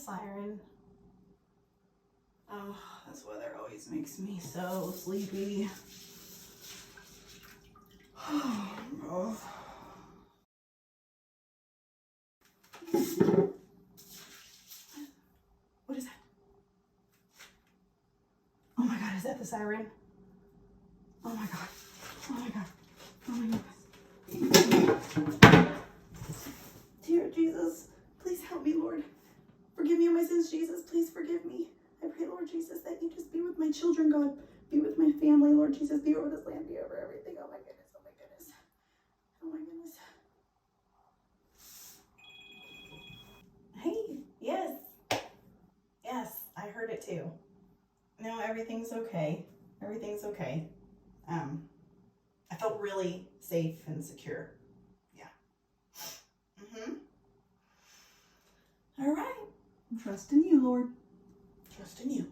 siren. Oh, this weather always makes me so sleepy. Oh. What is that? Oh my God, is that the siren? Oh my God. Oh my God. Oh my goodness. Dear Jesus, please help me, Lord. Forgive me of my sins, Jesus. Please forgive me. I pray, Lord Jesus, that you just be with my children, God. Be with my family, Lord Jesus. Be over this land. Be over everything. Oh my goodness. Oh my goodness. Oh my goodness. Hey, yes. Yes, I heard it too. No, everything's okay. Everything's okay. I felt really safe and secure. Yeah. All right. Trust in you, Lord. Trust in you.